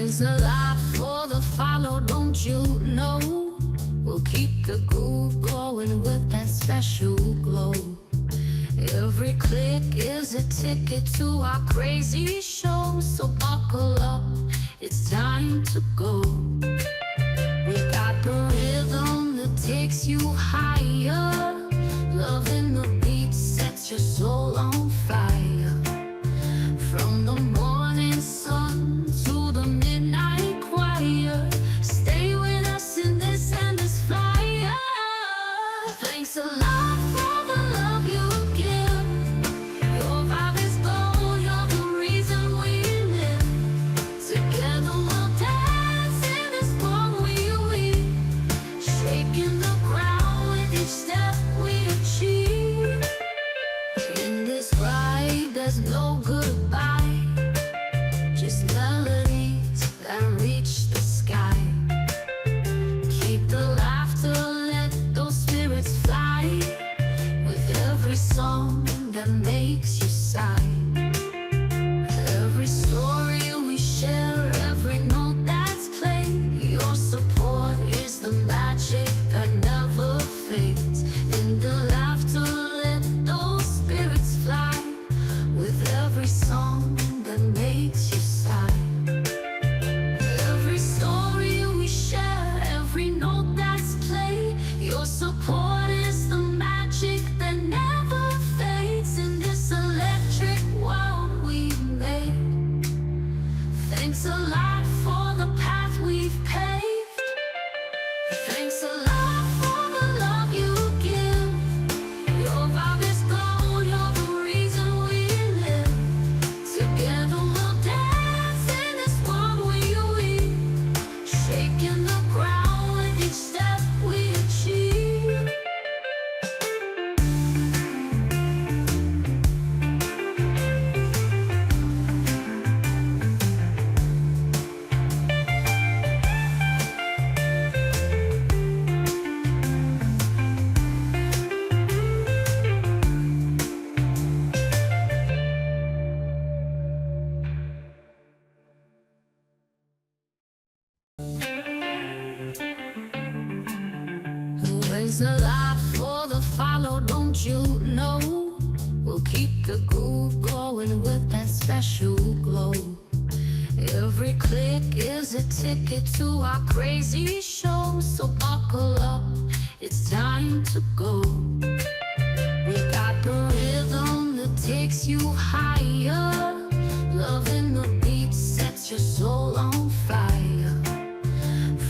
There's a lot for the follow, don't you know? We'll keep the groove going with that special glow. Every click is a ticket to our crazy show. So buckle up, it's time to go. We got the rhythm that takes you higher. Loving the beat sets your soul on fire. From the morning sun to the midnight choir, stay with us in this endless fire. Thanks a lot for the love you give. Your vibe is gold, you're the reason we live. Together we'll dance in this world we weave, shaking the ground with each step we achieve. In this ride there's no goodbye, just melodies that reach the sky. Keep the laughter, let those spirits fly, with every song that makes you sigh. Every story we share, every note that's played, your support is the magic that never fades. In the laughter, let those spirits fly, with every song that makes you sigh. Every story we share, every note that's played, your support is the magic that never fades. In this electric world we made, thanks a lot for the path we've paved. Thanks a lot for the love you give. Your vibe is gold, you're the reason we live. Together we'll dance in this world we weave, shaking the ground with each step we achieve. There's a lot for the follow, don't you know? We'll keep the groove going with that special glow. Every click is a ticket to our crazy show. So buckle up, it's time to go. We got the rhythm that takes you higher. Loving the beat sets your soul on fire.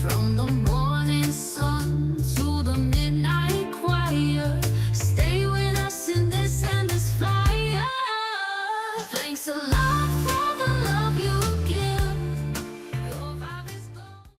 From the morning sun to the midnight choir, stay with us in this endless fire. Thanks a lot